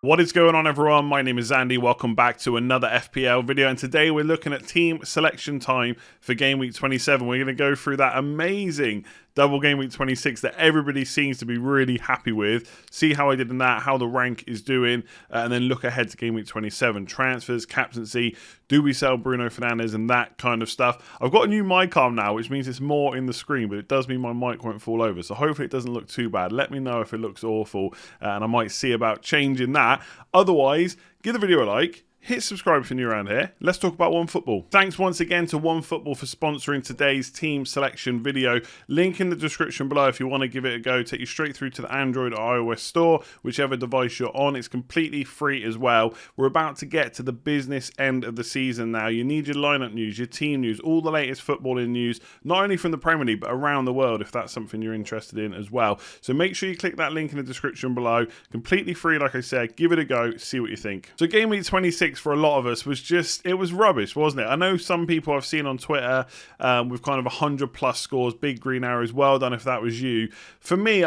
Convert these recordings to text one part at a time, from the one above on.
What is going on, everyone? My name is Andy. Welcome back to another FPL video, and today we're looking at team selection time for game week 27. We're going to go through that amazing double game week 26 that everybody seems to be really happy with, see how I did in that, how the rank is doing, and then look ahead to game week 27. Transfers, captaincy, do we sell Bruno Fernandes, and that kind of stuff. I've got a new mic arm now, which means it's more in the screen, but it does mean my mic won't fall over, so hopefully it doesn't look too bad. Let me know if it looks awful, and I might see about changing that. Otherwise, give the video a like. Hit subscribe if you're new around here. Let's talk about OneFootball. Thanks once again to OneFootball for sponsoring today's team selection video. Link in the description below if you want to give it a go. Take you straight through to the Android or iOS store, whichever device you're on. It's completely free as well. We're about to get to the business end of the season now. You need your lineup news, your team news, all the latest footballing news, not only from the Premier League, but around the world if that's something you're interested in as well. So make sure you click that link in the description below. Completely free, like I said. Give it a go, see what you think. So game week 26 for a lot of us was it was rubbish, wasn't it? I know some people I've seen on Twitter with kind of 100+ scores, big green arrows, well done if that was you. For me,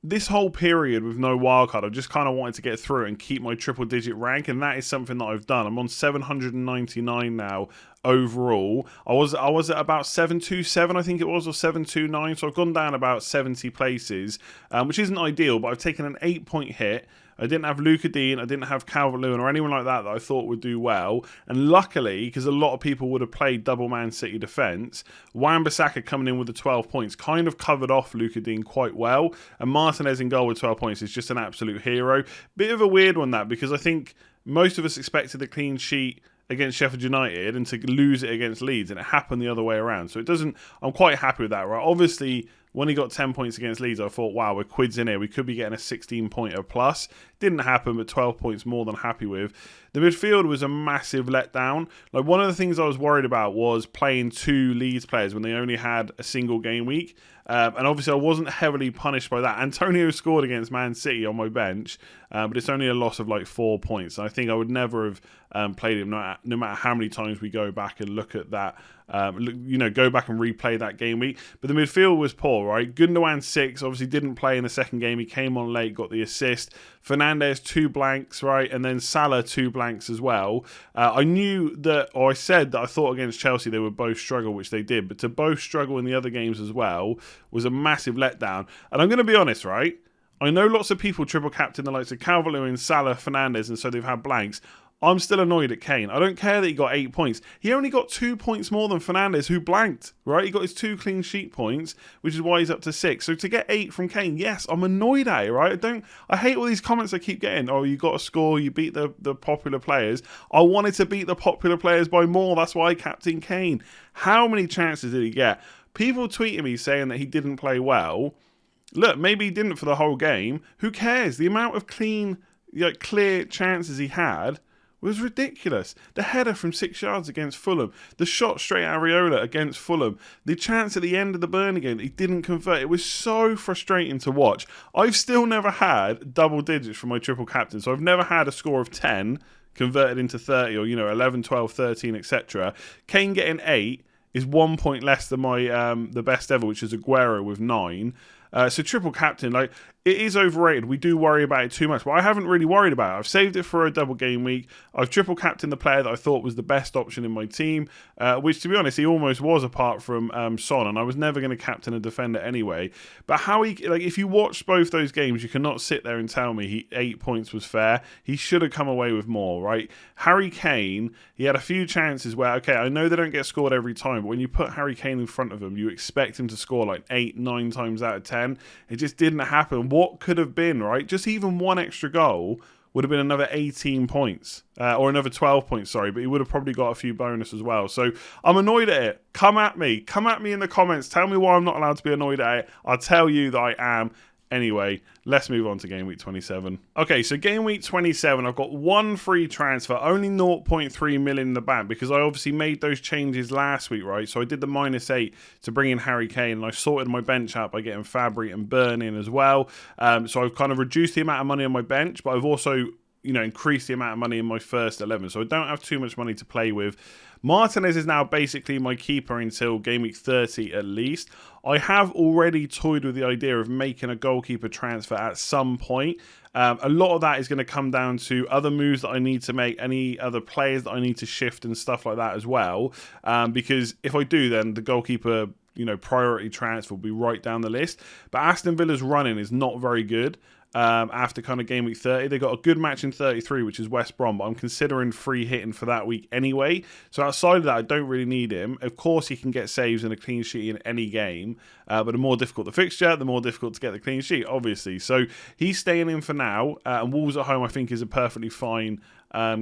this whole period with no wildcard, I just kind of wanted to get through it and keep my triple-digit rank, and that is something that I've done. I'm on 799 now overall. I was at about 727, I think it was, or 729, so I've gone down about 70 places, which isn't ideal, but I've taken an 8-point hit. I didn't have Luka Dean, I didn't have Calvert-Lewin or anyone like that I thought would do well. And luckily, because a lot of people would have played double Man City defence, Wan-Bissaka coming in with the 12 points kind of covered off Luka Dean quite well. And Martinez in goal with 12 points is just an absolute hero. Bit of a weird one, that, because I think most of us expected a clean sheet against Sheffield United and to lose it against Leeds, and it happened the other way around. So I'm quite happy with that, right? Obviously, when he got 10 points against Leeds, I thought, wow, we're quids in here. We could be getting a 16-pointer plus. Didn't happen, but 12 points more than happy with. The midfield was a massive letdown. Like, one of the things I was worried about was playing two Leeds players when they only had a single game week. And obviously, I wasn't heavily punished by that. Antonio scored against Man City on my bench, but it's only a loss of like 4 points. And I think I would never have played him, no matter how many times we go back and look at that. Go back and replay that game week. But the midfield was poor, right? Gundogan 6, obviously didn't play in the second game. He came on late, got the assist. Fernandes 2 blanks, right? And then Salah 2 blanks as well. I said that I thought against Chelsea they would both struggle, which they did. But to both struggle in the other games as well was a massive letdown. And I'm going to be honest, right? I know lots of people triple captain the likes of Calvert-Lewin, Salah, Fernandes, and so they've had blanks. I'm still annoyed at Kane. I don't care that he got 8 points. He only got 2 points more than Fernandes, who blanked, right? He got his 2 clean sheet points, which is why he's up to 6. So to get 8 from Kane, yes, I'm annoyed at it, right? I hate all these comments I keep getting. Oh, you got a score, you beat the popular players. I wanted to beat the popular players by more. That's why I captained Kane. How many chances did he get? People tweeting me saying that he didn't play well. Look, maybe he didn't for the whole game. Who cares? The amount of clear chances he had was ridiculous. The header from 6 yards against Fulham, the shot straight at Areola against Fulham, the chance at the end of the Burnley game that he didn't convert. It was so frustrating to watch. I've still never had double digits for my triple captain, so I've never had a score of 10 converted into 30 or 11, 12, 13, etc. Kane getting 8 is 1 point less than my the best ever, which is Aguero with 9. So triple captain, it is overrated. We do worry about it too much, but I haven't really worried about it. I've saved it for a double game week. I've triple captained the player that I thought was the best option in my team, which, to be honest, he almost was, apart from Son, and I was never going to captain a defender anyway. But how if you watch both those games, you cannot sit there and tell me 8 points was fair. He should have come away with more, right? Harry Kane, he had a few chances where, okay, I know they don't get scored every time, but when you put Harry Kane in front of him, you expect him to score like 8, 9 times out of 10. It just didn't happen. What could have been, right? Just even one extra goal would have been another 18 points, or another 12 points, sorry, but he would have probably got a few bonus as well. So I'm annoyed at it. Come at me in the comments. Tell me why I'm not allowed to be annoyed at it. I'll tell you that I am. Anyway, let's move on to game week 27. Okay, so game week 27, I've got one free transfer, only 0.3 million in the bank, because I obviously made those changes last week, right? So I did the -8 to bring in Harry Kane, and I sorted my bench out by getting Fabry and Burn in as well. So I've kind of reduced the amount of money on my bench, but I've also increase the amount of money in my first 11. So I don't have too much money to play with. Martinez is now basically my keeper until game week 30 at least. I have already toyed with the idea of making a goalkeeper transfer at some point. A lot of that is going to come down to other moves that I need to make, any other players that I need to shift and stuff like that as well. Because if I do, then the goalkeeper priority transfer will be right down the list. But Aston Villa's running is not very good. After kind of game week 30, they got a good match in 33, which is West Brom, but I'm considering free hitting for that week anyway. So outside of that, I don't really need him. Of course, he can get saves and a clean sheet in any game, but the more difficult the fixture, the more difficult to get the clean sheet, obviously. So he's staying in for now, and Wolves at home I think is a perfectly fine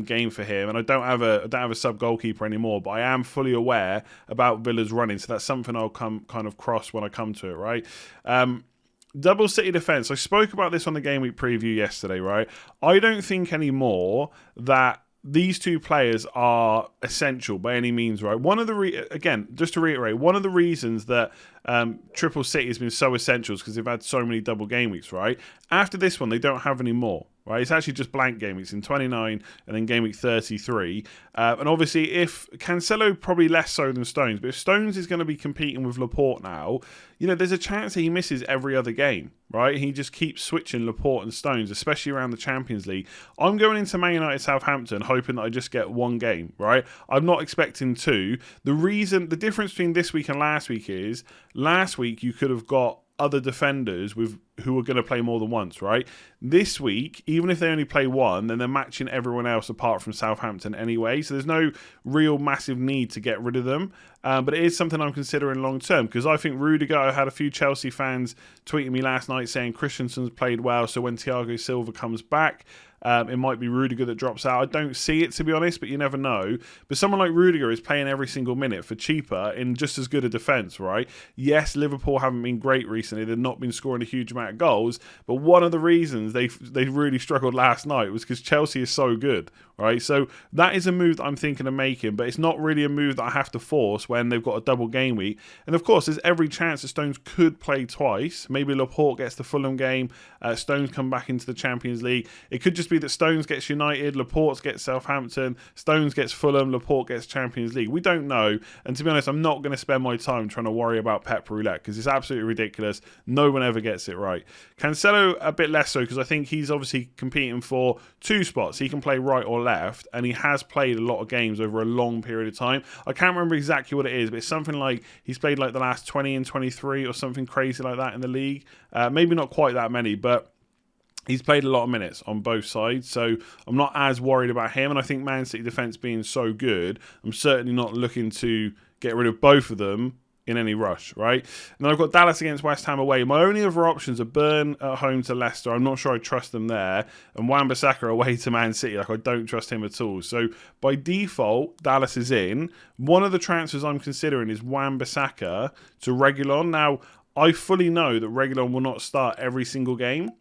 game for him, and I don't have a sub goalkeeper anymore, but I am fully aware about Villa's running, so that's something I'll kind of cross when I come to it, right? Double City defense. I spoke about this on the game week preview yesterday, right? I don't think anymore that these two players are essential by any means, right? Again, just to reiterate, one of the reasons that Triple City has been so essential is because they've had so many double game weeks, right? After this one, they don't have any more. Right, it's actually just blank game weeks in 29 and then game week 33. And obviously, if Cancelo probably less so than Stones, but if Stones is going to be competing with Laporte now, there's a chance that he misses every other game, right? He just keeps switching Laporte and Stones, especially around the Champions League. I'm going into Man United Southampton hoping that I just get one game, right? I'm not expecting two. The difference between this week and last week is last week you could have got other defenders who are going to play more than once, right? This week, even if they only play one, then they're matching everyone else apart from Southampton anyway. So there's no real massive need to get rid of them. But it is something I'm considering long term because I think Rudiger, I had a few Chelsea fans tweeting me last night saying Christensen's played well, so when Thiago Silva comes back, it might be Rudiger that drops out. I don't see it, to be honest, but you never know. But someone like Rudiger is playing every single minute for cheaper in just as good a defence, right? Yes, Liverpool haven't been great recently. They've not been scoring a huge amount of goals. But one of the reasons they really struggled last night was because Chelsea is so good, right? So that is a move that I'm thinking of making, but it's not really a move that I have to force when they've got a double game week. And of course, there's every chance that Stones could play twice. Maybe Laporte gets the Fulham game. Stones come back into the Champions League. It could just be that Stones gets United, Laporte gets Southampton, Stones gets Fulham, Laporte gets Champions League. We don't know. And to be honest, I'm not going to spend my time trying to worry about Pep Roulette because it's absolutely ridiculous. No one ever gets it right. Cancelo, a bit less so because I think he's obviously competing for two spots. He can play right or left, and he has played a lot of games over a long period of time. I can't remember exactly what it is, but it's something like he's played like the last 20 and 23 or something crazy like that in the league. Maybe not quite that many, but he's played a lot of minutes on both sides, so I'm not as worried about him. And I think Man City defence being so good, I'm certainly not looking to get rid of both of them in any rush, right? And then I've got Dallas against West Ham away. My only other options are Burn at home to Leicester. I'm not sure I trust them there. And Wan-Bissaka away to Man City. I don't trust him at all. So by default, Dallas is in. One of the transfers I'm considering is Wan-Bissaka to Reguilon. Now, I fully know that Reguilon will not start every single game.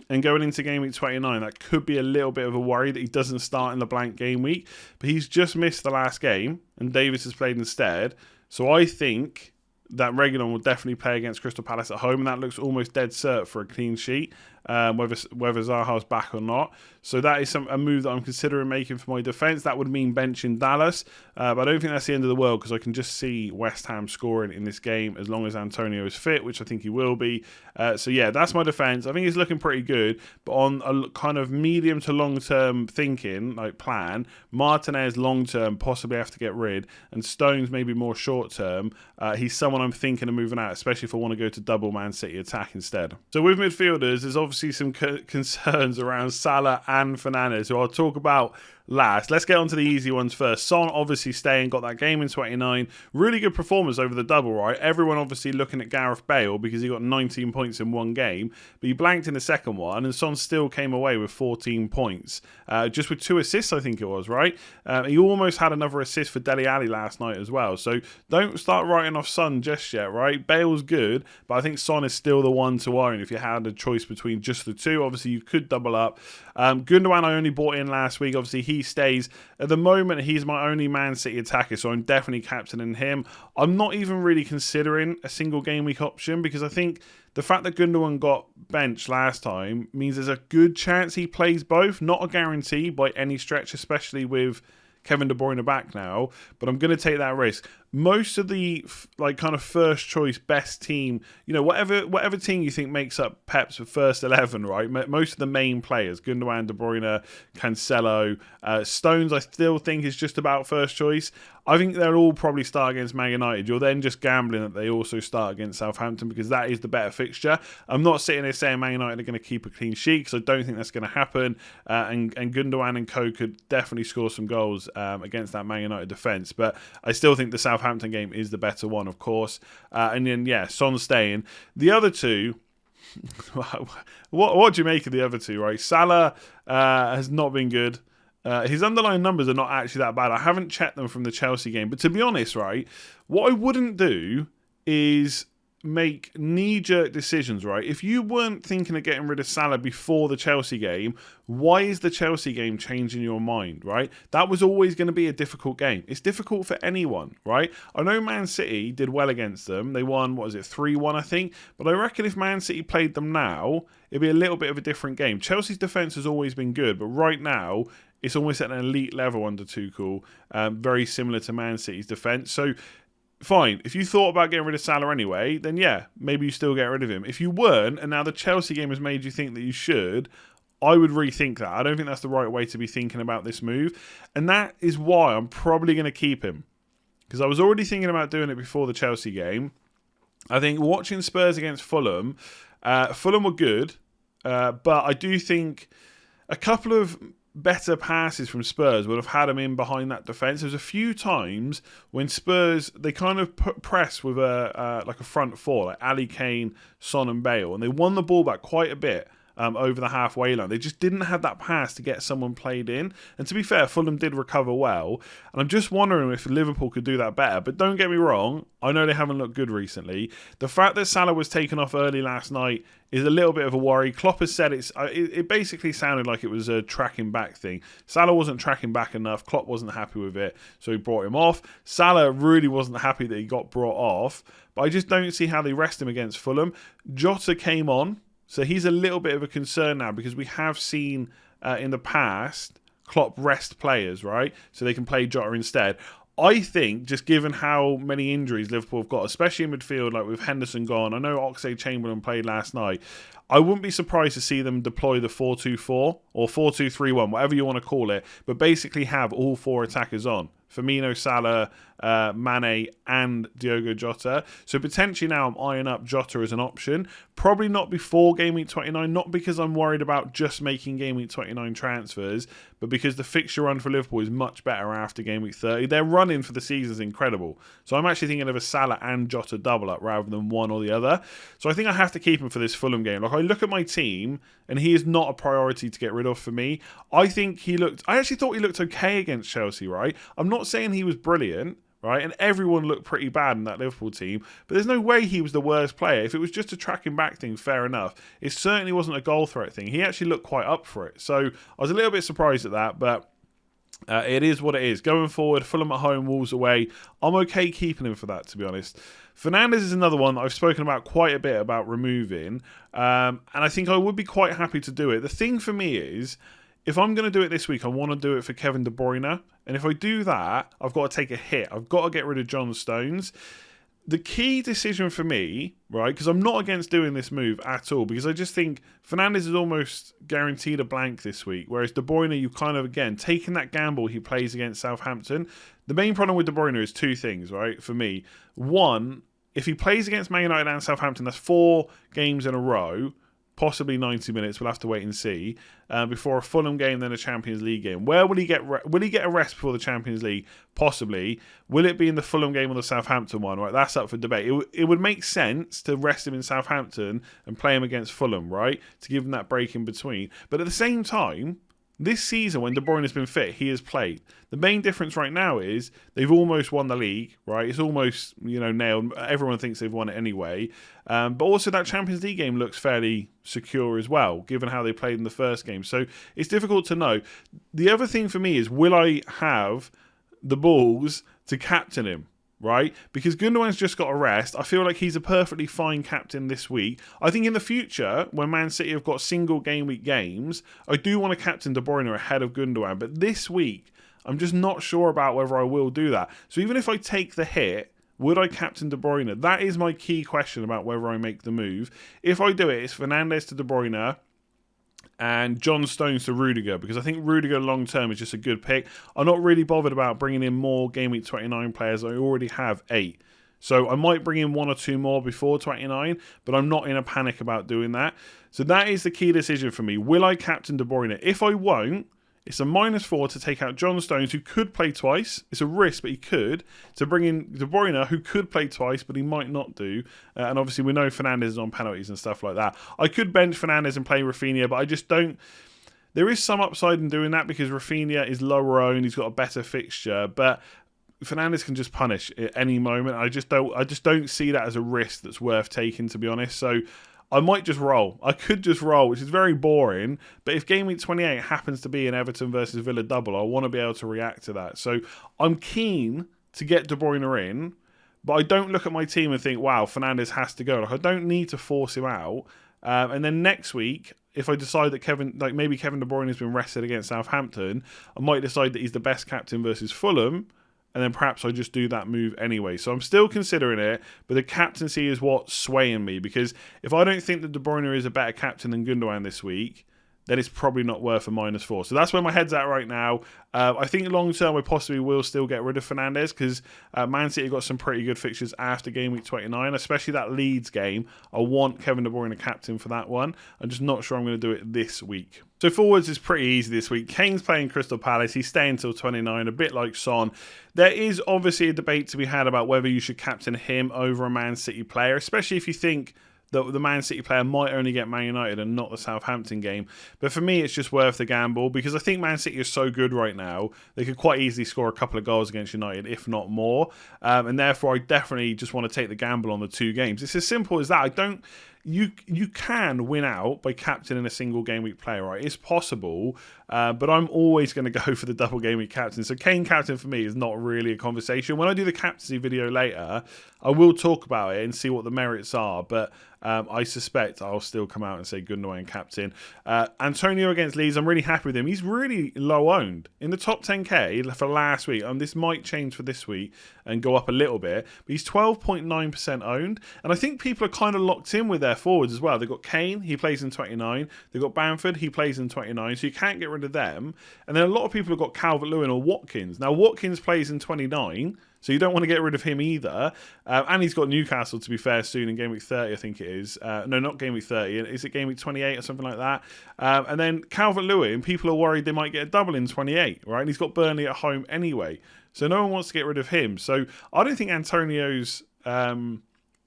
And going into game week 29, that could be a little bit of a worry that he doesn't start in the blank game week. But he's just missed the last game, and Davis has played instead. So I think that Reguilon will definitely play against Crystal Palace at home, and that looks almost dead cert for a clean sheet, whether Zaha's back or not. So that is a move that I'm considering making for my defence. That would mean benching Dallas, but I don't think that's the end of the world because I can just see West Ham scoring in this game as long as Antonio is fit, which I think he will be. So yeah, that's my defence. I think it's looking pretty good, but on a kind of medium to long-term thinking, like plan, Martinez long-term possibly have to get rid, and Stones maybe more short-term. He's someone I'm thinking of moving out, especially if I want to go to double Man City attack instead. So with midfielders, there's obviously some concerns around Salah and Fernandes, who I'll talk about last. Let's get on to the easy ones first. Son obviously staying, got that game in 29. Really good performance over the double, right? Everyone obviously looking at Gareth Bale because he got 19 points in one game, but he blanked in the second one, and Son still came away with 14 points. Just with 2 assists, I think it was, right? He almost had another assist for Dele Alli last night as well. So don't start writing off Son just yet, right? Bale's good, but I think Son is still the one to own if you had a choice between just the two. Obviously, you could double up. Gundogan I only bought in last week. Obviously, he stays. At the moment, he's my only Man City attacker, so I'm definitely captaining him. I'm not even really considering a single game week option because I think the fact that Gundogan got benched last time means there's a good chance he plays both. Not a guarantee by any stretch, especially with Kevin De Bruyne back now, but I'm going to take that risk. Most of the kind of first choice best team, whatever team you think makes up Pep's first 11, right? Most of the main players, Gundogan, De Bruyne, Cancelo, Stones, I still think is just about first choice. I think they'll all probably start against Man United. You're then just gambling that they also start against Southampton because that is the better fixture. I'm not sitting there saying Man United are going to keep a clean sheet because I don't think that's going to happen. And Gundogan and co could definitely score some goals against that Man United defence. But I still think the Southampton game is the better one, of course. And then, Son's staying. The other two, what do you make of the other two, right? Salah has not been good. His underlying numbers are not actually that bad. I haven't checked them from the Chelsea game. But to be honest, right, what I wouldn't do is make knee-jerk decisions, right? If you weren't thinking of getting rid of Salah before the Chelsea game, why is the Chelsea game changing your mind, right? That was always going to be a difficult game. It's difficult for anyone, right? I know Man City did well against them. They won, 3-1, I think? But I reckon if Man City played them now, it'd be a little bit of a different game. Chelsea's defence has always been good, but right now, it's almost at an elite level under Tuchel, very similar to Man City's defence. So, fine. If you thought about getting rid of Salah anyway, then maybe you still get rid of him. If you weren't, and now the Chelsea game has made you think that you should, I would rethink that. I don't think that's the right way to be thinking about this move. And that is why I'm probably going to keep him. Because I was already thinking about doing it before the Chelsea game. I think watching Spurs against Fulham, Fulham were good, but I do think a couple of better passes from Spurs would have had him in behind that defence. There's a few times when Spurs, they kind of press with a front four, like Ali, Kane, Son and Bale, and they won the ball back quite a bit over the halfway line. They just didn't have that pass to get someone played in. And to be fair, Fulham did recover well. And I'm just wondering if Liverpool could do that better. But don't get me wrong, I know they haven't looked good recently. The fact that Salah was taken off early last night is a little bit of a worry. Klopp has said it basically sounded like it was a tracking back thing. Salah wasn't tracking back enough. Klopp wasn't happy with it, so he brought him off. Salah really wasn't happy that he got brought off. But I just don't see how they rest him against Fulham. Jota came on. So he's a little bit of a concern now because we have seen in the past Klopp rest players, right? So they can play Jota instead. I think, just given how many injuries Liverpool have got, especially in midfield, like with Henderson gone, I know Oxlade-Chamberlain played last night. I wouldn't be surprised to see them deploy the 4-2-4 or 4-2-3-1, whatever you want to call it, but basically have all four attackers on. Firmino, Salah, Mane and Diogo Jota. So potentially now I'm eyeing up Jota as an option. Probably not before Game Week 29, not because I'm worried about just making Game Week 29 transfers, but because the fixture run for Liverpool is much better after Game Week 30. Their run-in for the season is incredible. So I'm actually thinking of a Salah and Jota double-up rather than one or the other. So I think I have to keep him for this Fulham game. Like, I look at my team, and he is not a priority to get rid of for me. I actually thought he looked okay against Chelsea, right? I'm not saying he was brilliant, right? And everyone looked pretty bad in that Liverpool team, but there's no way he was the worst player. If it was just a tracking back thing, fair enough. It certainly wasn't a goal threat thing. He actually looked quite up for it. So I was a little bit surprised at that, but it is what it is. Going forward, Fulham at home, Wolves away. I'm okay keeping him for that, to be honest. Fernandes is another one that I've spoken about quite a bit about removing, and I think I would be quite happy to do it. The thing for me is, if I'm going to do it this week, I want to do it for Kevin De Bruyne. And if I do that, I've got to take a hit. I've got to get rid of John Stones. The key decision for me, right, because I'm not against doing this move at all, because I just think Fernandes is almost guaranteed a blank this week, whereas De Bruyne, you've kind of, again, taken that gamble he plays against Southampton. The main problem with De Bruyne is two things, right, for me. One, if he plays against Man United and Southampton, that's 4 games in a row, possibly 90 minutes. We'll have to wait and see. Before a Fulham game, then a Champions League game. Where will he get? Will he get a rest before the Champions League? Possibly. Will it be in the Fulham game or the Southampton one? Right, that's up for debate. It would make sense to rest him in Southampton and play him against Fulham, right, to give him that break in between. But at the same time, This season, when De Bruyne has been fit, he has played. The main difference right now is they've almost won the league, right? It's almost, nailed. Everyone thinks they've won it anyway. But also that Champions League game looks fairly secure as well, given how they played in the first game. So it's difficult to know. The other thing for me is, will I have the balls to captain him? Right? Because Gundogan's just got a rest. I feel like he's a perfectly fine captain this week. I think in the future, when Man City have got single game week games, I do want to captain De Bruyne ahead of Gundogan. But this week, I'm just not sure about whether I will do that. So even if I take the hit, would I captain De Bruyne? That is my key question about whether I make the move. If I do it, it's Fernandes to De Bruyne and John Stones to Rudiger, because I think Rudiger long term is just a good pick. I'm not really bothered about bringing in more Game Week 29 players. I already have 8. So I might bring in 1 or 2 more before 29, but I'm not in a panic about doing that. So that is the key decision for me. Will I captain De Bruyne? If I won't, it's a -4 to take out John Stones, who could play twice. It's a risk, but he could. To bring in De Bruyne, who could play twice, but he might not do. And obviously, we know Fernandes is on penalties and stuff like that. I could bench Fernandes and play Rafinha, but I just don't. There is some upside in doing that because Rafinha is lower owned. He's got a better fixture, but Fernandes can just punish at any moment. I just don't see that as a risk that's worth taking, to be honest. So I might just roll. I could just roll, which is very boring. But if Game Week 28 happens to be an Everton versus Villa double, I want to be able to react to that. So I'm keen to get De Bruyne in, but I don't look at my team and think, wow, Fernandes has to go. Like, I don't need to force him out. And then next week, if I decide that maybe Kevin De Bruyne has been rested against Southampton, I might decide that he's the best captain versus Fulham. And then perhaps I just do that move anyway. So I'm still considering it, but the captaincy is what's swaying me. Because if I don't think that De Bruyne is a better captain than Gundogan this week, then it's probably not worth a -4. So that's where my head's at right now. I think long term I possibly will still get rid of Fernandes because Man City got some pretty good fixtures after Game Week 29, especially that Leeds game. I want Kevin De Bruyne captain for that one. I'm just not sure I'm going to do it this week. So forwards is pretty easy this week. Kane's playing Crystal Palace. He's staying till 29, a bit like Son. There is obviously a debate to be had about whether you should captain him over a Man City player, especially if you think that the Man City player might only get Man United and not the Southampton game. But for me, it's just worth the gamble because I think Man City is so good right now. They could quite easily score a couple of goals against United, if not more. And therefore, I definitely just want to take the gamble on the 2 games. It's as simple as that. You can win out by captaining a single game week player, right? It's possible, but I'm always going to go for the double game week captain. So Kane captain for me is not really a conversation. When I do the captaincy video later, I will talk about it and see what the merits are, but I suspect I'll still come out and say Gundogan captain. Antonio against Leeds, I'm really happy with him. He's really low owned. In the top 10k for last week, this might change for this week and go up a little bit, but he's 12.9% owned, and I think people are kind of locked in with their forwards as well. They've got Kane, he plays in 29. They've got Bamford, he plays in 29, so you can't get rid of them. And then a lot of people have got Calvert-Lewin or Watkins. Now, Watkins plays in 29, so you don't want to get rid of him either. And he's got Newcastle, to be fair, soon in Game Week 30, I think it is. No, not Game Week 30. Is it Game Week 28 or something like that? And then Calvert-Lewin, people are worried they might get a double in 28, right? And he's got Burnley at home anyway. So no one wants to get rid of him. So I don't think Antonio's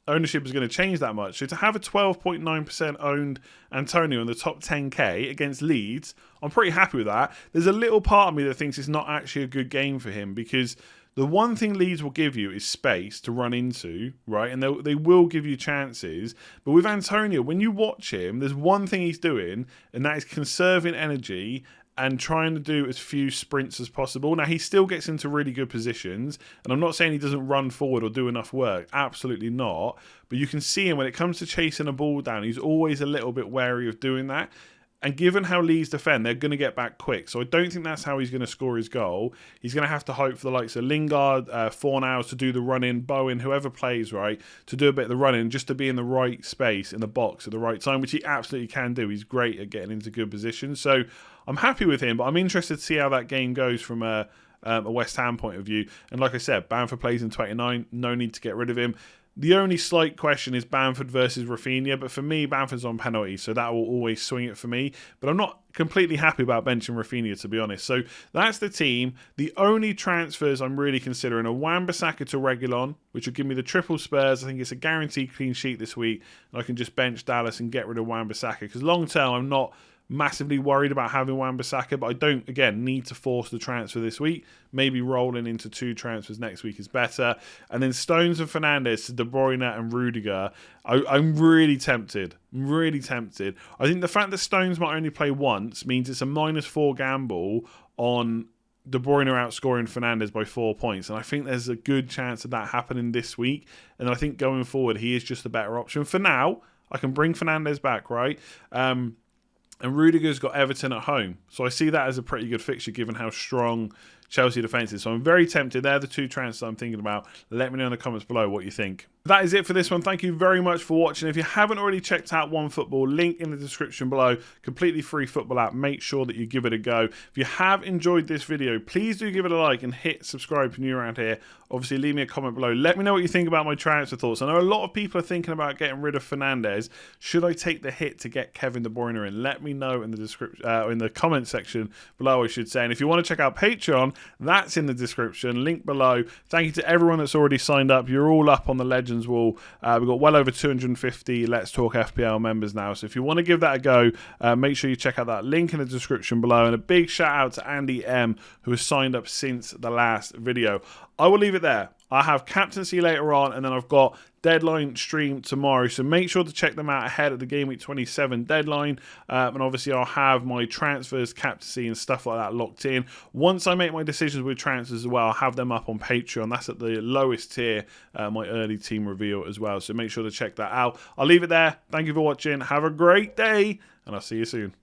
ownership is going to change that much. So to have a 12.9% owned Antonio in the top 10k against Leeds, I'm pretty happy with that. There's a little part of me that thinks it's not actually a good game for him because the one thing Leeds will give you is space to run into, right? And they will give you chances. But with Antonio, when you watch him, there's one thing he's doing, and that is conserving energy and trying to do as few sprints as possible. Now, he still gets into really good positions, and I'm not saying he doesn't run forward or do enough work. Absolutely not. But you can see him when it comes to chasing a ball down, he's always a little bit wary of doing that. And given how Leeds defend, they're going to get back quick. So I don't think that's how he's going to score his goal. He's going to have to hope for the likes of Lingard, Fornals to do the run-in, Bowen, whoever plays, right, to do a bit of the run-in, just to be in the right space, in the box at the right time, which he absolutely can do. He's great at getting into good positions. So I'm happy with him, but I'm interested to see how that game goes from a West Ham point of view. And like I said, Bamford plays in 29. No need to get rid of him. The only slight question is Bamford versus Rafinha, but for me, Bamford's on penalty, so that will always swing it for me. But I'm not completely happy about benching Rafinha, to be honest. So that's the team. The only transfers I'm really considering are Wan-Bissaka to Reguilon, which will give me the triple Spurs. I think it's a guaranteed clean sheet this week, and I can just bench Dallas and get rid of Wan-Bissaka, because long term, I'm not massively worried about having Wan-Bissaka, but I don't, again, need to force the transfer this week. Maybe rolling into 2 transfers next week is better. And then Stones and Fernandes to De Bruyne and Rudiger. I'm really tempted. I think the fact that Stones might only play once means it's a -4 gamble on De Bruyne outscoring Fernandes by 4 points. And I think there's a good chance of that happening this week. And I think going forward, he is just a better option. For now, I can bring Fernandes back, right? And Rudiger's got Everton at home. So I see that as a pretty good fixture given how strong Chelsea defence is. So I'm very tempted. They're the 2 transfers I'm thinking about. Let me know in the comments below what you think. That is it for this one. Thank you very much for watching. If you haven't already checked out OneFootball, link in the description below. Completely free football app. Make sure that you give it a go. If you have enjoyed this video, please do give it a like and hit subscribe if you're new around here. Obviously, leave me a comment below. Let me know what you think about my transfer thoughts. I know a lot of people are thinking about getting rid of Fernandes. Should I take the hit to get Kevin De Bruyne in? Let me know in the description, in the comment section below, I should say. And if you want to check out Patreon, that's in the description. Link below. Thank you to everyone that's already signed up. You're all up on the Legends wall. We've got well over 250 Let's Talk FPL members now. So if you want to give that a go, make sure you check out that link in the description below. And a big shout out to Andy M, who has signed up since the last video. I will leave it there. I have captaincy later on, and then I've got deadline stream tomorrow. So make sure to check them out ahead of the Gameweek 27 deadline. And obviously, I'll have my transfers, captaincy, and stuff like that locked in. Once I make my decisions with transfers as well, I'll have them up on Patreon. That's at the lowest tier, my early team reveal as well. So make sure to check that out. I'll leave it there. Thank you for watching. Have a great day, and I'll see you soon.